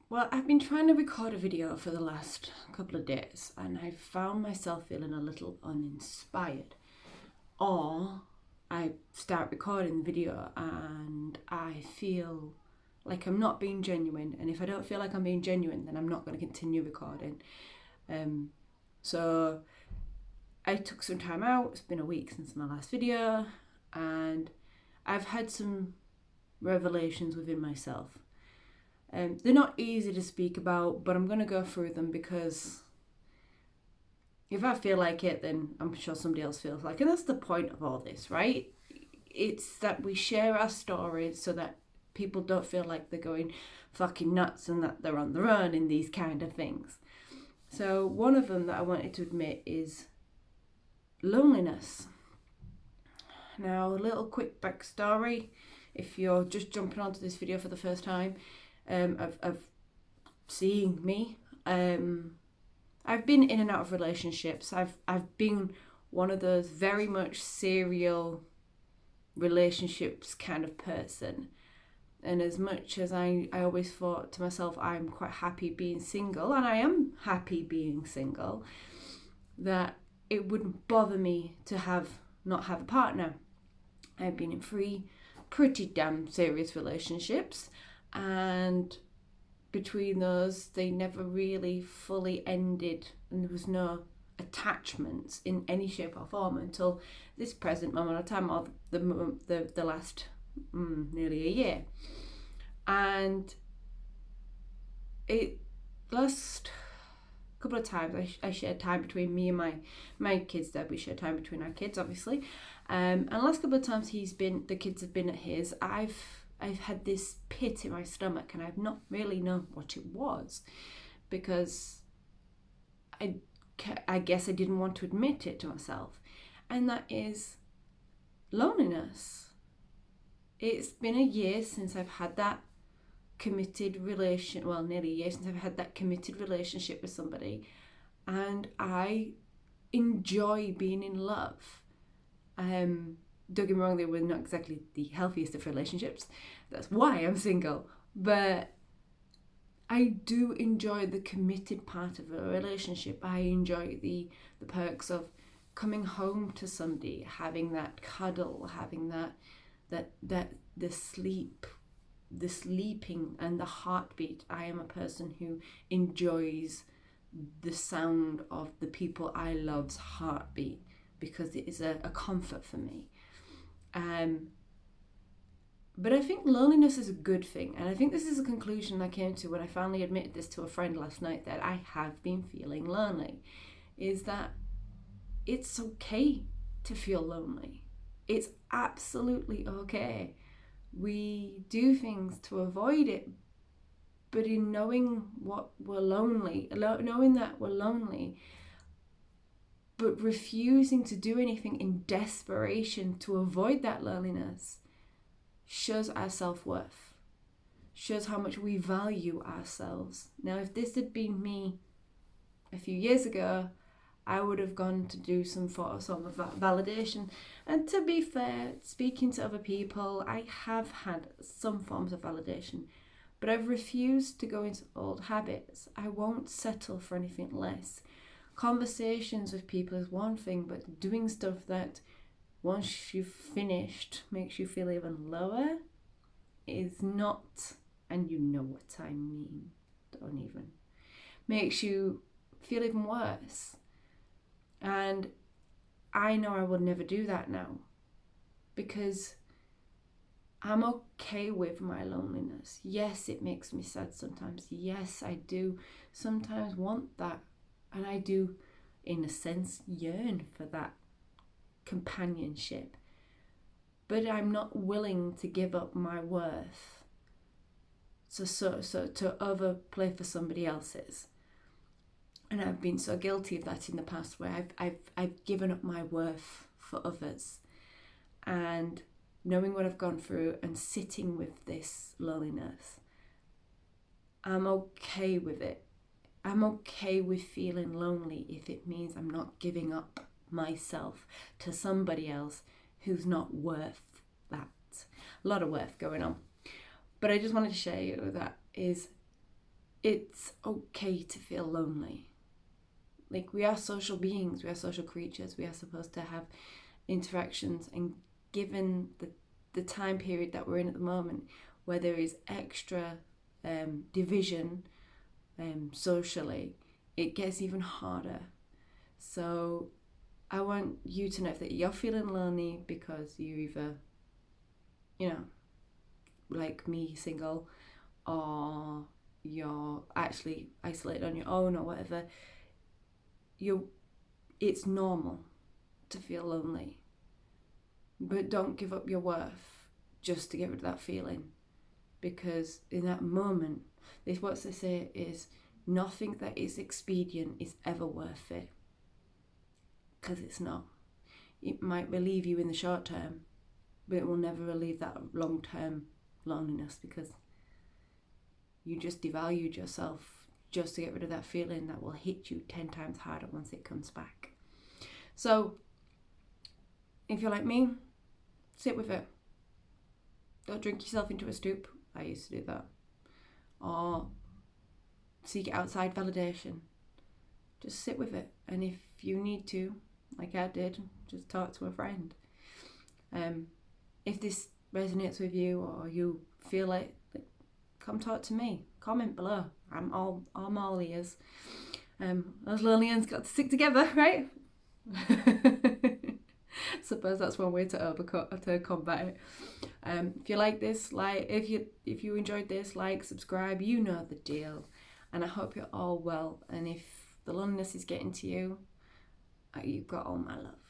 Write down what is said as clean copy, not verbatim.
Well, I've been trying to record a video for the last couple of days and I found myself feeling a little uninspired. Or I start recording the video and I feel like I'm not being genuine. And if I don't feel like I'm being genuine, then I'm not going to continue recording. So I took some time out. It's been a week since my last video and I've had some revelations within myself. They're not easy to speak about, but I'm going to go through them because if I feel like it, then I'm sure somebody else feels like it. And that's the point of all this, right? It's that we share our stories so that people don't feel like they're going fucking nuts and that they're on their own in these kind of things. So one of them that I wanted to admit is loneliness. Now, a little quick backstory if you're just jumping onto this video for the first time. Of seeing me. I've been in and out of relationships. I've been one of those very much serial relationships kind of person. And as much as I always thought to myself, I'm quite happy being single, and I am happy being single, that it wouldn't bother me to not have a partner. I've been in 3 pretty damn serious relationships. And between those, they never really fully ended, and there was no attachments in any shape or form until this present moment of time, or the last nearly a year. And it last couple of times I shared time between me and my kids. That we share time between our kids, obviously. And the last couple of times the kids have been at his, I've had this pit in my stomach and I've not really known what it was because I guess I didn't want to admit it to myself. And that is loneliness. It's been a year since I've had that committed nearly a year since I've had that committed relationship with somebody. And I enjoy being in love. Don't get me wrong, they were not exactly the healthiest of relationships. That's why I'm single. But I do enjoy the committed part of a relationship. I enjoy the perks of coming home to somebody, having that cuddle, having the sleeping and the heartbeat. I am a person who enjoys the sound of the people I love's heartbeat because it is a comfort for me. But I think loneliness is a good thing. And I think this is a conclusion I came to when I finally admitted this to a friend last night, that I have been feeling lonely, is that it's okay to feel lonely. It's absolutely okay. We do things to avoid it, but in knowing that we're lonely, but refusing to do anything in desperation to avoid that loneliness, shows our self-worth, shows how much we value ourselves. Now, if this had been me a few years ago, I would have gone to do some sort of validation. And to be fair, speaking to other people, I have had some forms of validation, but I've refused to go into old habits. I won't settle for anything less. Conversations with people is one thing, but doing stuff that once you've finished makes you feel even lower is not, and you know what I mean, don't even, makes you feel even worse. And I know I will never do that now because I'm okay with my loneliness. Yes, it makes me sad sometimes. Yes, I do sometimes want that. And I do, in a sense, yearn for that companionship. But I'm not willing to give up my worth to overplay for somebody else's. And I've been so guilty of that in the past, where I've given up my worth for others. And knowing what I've gone through and sitting with this loneliness, I'm okay with it. I'm okay with feeling lonely if it means I'm not giving up myself to somebody else who's not worth that. A lot of worth going on. But I just wanted to share you that it's okay to feel lonely. Like, we are social beings, we are social creatures, we are supposed to have interactions, and given the time period that we're in at the moment, where there is extra division socially, it gets even harder. So I want you to know that you're feeling lonely because you're either, like me, single, or you're actually isolated on your own or whatever. It's normal to feel lonely, but don't give up your worth just to get rid of that feeling, because in that moment, what they say is, nothing that is expedient is ever worth it, because it's not. It might relieve you in the short term, but it will never relieve that long-term loneliness, because you just devalued yourself just to get rid of that feeling that will hit you 10 times harder once it comes back. So if you're like me, sit with it. Don't drink yourself into a stoop. I used to do that. Or seek outside validation. Just sit with it. And if you need to, like I did, just talk to a friend. If this resonates with you, or you feel it, come talk to me. Comment below. I'm all ears. Those lonely ends got to stick together, right? Suppose that's one way to combat it. If you like this, if you enjoyed this, subscribe. You know the deal. And I hope you're all well. And if the loneliness is getting to you, you've got all my love.